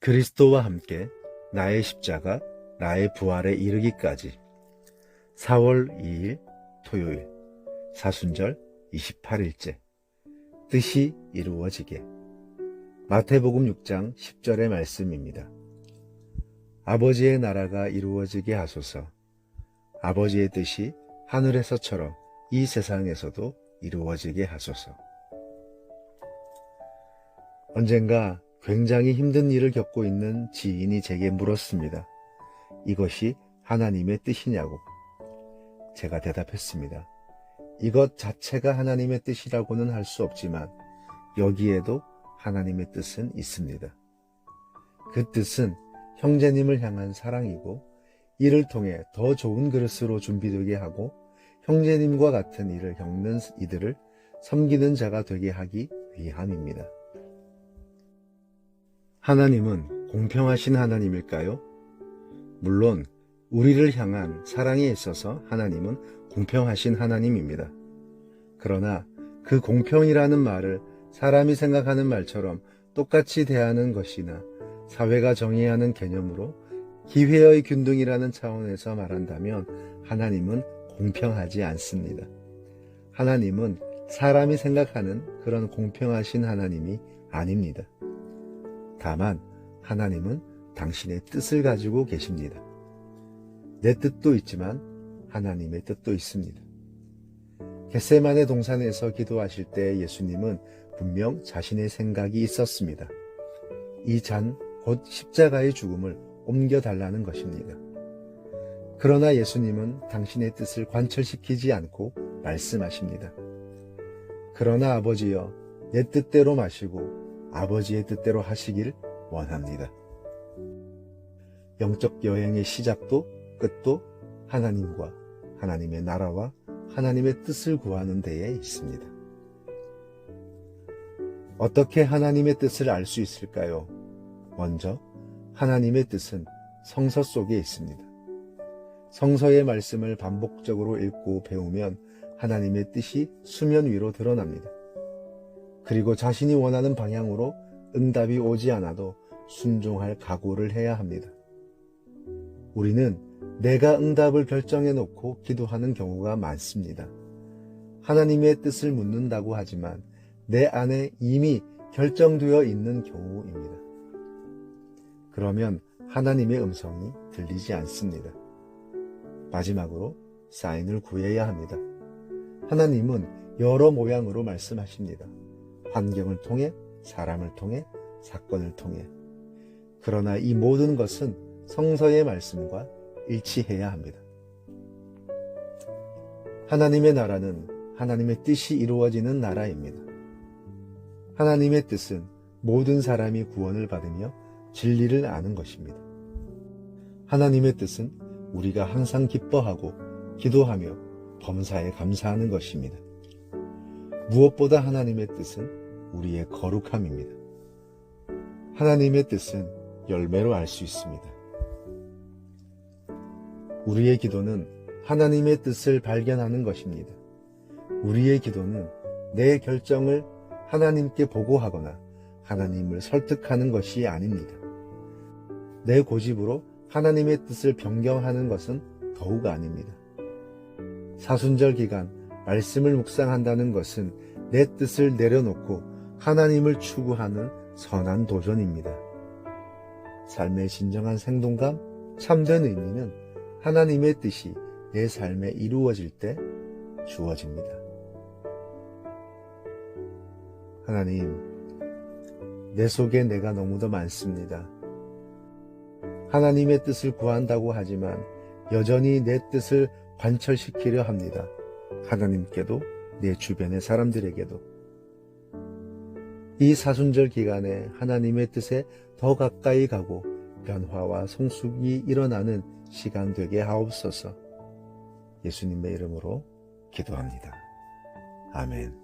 그리스도와 함께 나의 십자가, 나의 부활에 이르기까지 4월 2일 토요일 사순절 28일째 뜻이 이루어지게 마태복음 6장 10절의 말씀입니다. 아버지의 나라가 이루어지게 하소서. 아버지의 뜻이 하늘에서처럼 이 세상에서도 이루어지게 하소서. 언젠가 굉장히 힘든 일을 겪고 있는 지인이 제게 물었습니다. 이것이 하나님의 뜻이냐고. 제가 대답했습니다. 이것 자체가 하나님의 뜻이라고는 할 수 없지만 여기에도 하나님의 뜻은 있습니다. 그 뜻은 형제님을 향한 사랑이고 이를 통해 더 좋은 그릇으로 준비되게 하고 형제님과 같은 일을 겪는 이들을 섬기는 자가 되게 하기 위함입니다. 하나님은 공평하신 하나님일까요? 물론 우리를 향한 사랑에 있어서 하나님은 공평하신 하나님입니다. 그러나 그 공평이라는 말을 사람이 생각하는 말처럼 똑같이 대하는 것이나 사회가 정의하는 개념으로 기회의 균등이라는 차원에서 말한다면 하나님은 공평하지 않습니다. 하나님은 사람이 생각하는 그런 공평하신 하나님이 아닙니다. 다만 하나님은 당신의 뜻을 가지고 계십니다. 내 뜻도 있지만 하나님의 뜻도 있습니다. 겟세마네 동산에서 기도하실 때 예수님은 분명 자신의 생각이 있었습니다. 이 잔, 곧 십자가의 죽음을 옮겨달라는 것입니다. 그러나 예수님은 당신의 뜻을 관철시키지 않고 말씀하십니다. 그러나 아버지여, 내 뜻대로 마시고 아버지의 뜻대로 하시길 원합니다. 영적 여행의 시작도 끝도 하나님과 하나님의 나라와 하나님의 뜻을 구하는 데에 있습니다. 어떻게 하나님의 뜻을 알 수 있을까요? 먼저 하나님의 뜻은 성서 속에 있습니다. 성서의 말씀을 반복적으로 읽고 배우면 하나님의 뜻이 수면 위로 드러납니다. 그리고 자신이 원하는 방향으로 응답이 오지 않아도 순종할 각오를 해야 합니다. 우리는 내가 응답을 결정해 놓고 기도하는 경우가 많습니다. 하나님의 뜻을 묻는다고 하지만 내 안에 이미 결정되어 있는 경우입니다. 그러면 하나님의 음성이 들리지 않습니다. 마지막으로 사인을 구해야 합니다. 하나님은 여러 모양으로 말씀하십니다. 환경을 통해, 사람을 통해, 사건을 통해. 그러나 이 모든 것은 성서의 말씀과 일치해야 합니다. 하나님의 나라는 하나님의 뜻이 이루어지는 나라입니다. 하나님의 뜻은 모든 사람이 구원을 받으며 진리를 아는 것입니다. 하나님의 뜻은 우리가 항상 기뻐하고 기도하며 범사에 감사하는 것입니다. 무엇보다 하나님의 뜻은 우리의 거룩함입니다. 하나님의 뜻은 열매로 알 수 있습니다. 우리의 기도는 하나님의 뜻을 발견하는 것입니다. 우리의 기도는 내 결정을 하나님께 보고하거나 하나님을 설득하는 것이 아닙니다. 내 고집으로 하나님의 뜻을 변경하는 것은 더욱 아닙니다. 사순절 기간 말씀을 묵상한다는 것은 내 뜻을 내려놓고 하나님을 추구하는 선한 도전입니다. 삶의 진정한 생동감, 참된 의미는 하나님의 뜻이 내 삶에 이루어질 때 주어집니다. 하나님, 내 속에 내가 너무도 많습니다. 하나님의 뜻을 구한다고 하지만 여전히 내 뜻을 관철시키려 합니다. 하나님께도 내 주변의 사람들에게도. 이 사순절 기간에 하나님의 뜻에 더 가까이 가고 변화와 성숙이 일어나는 시간 되게 하옵소서. 예수님의 이름으로 기도합니다. 아멘.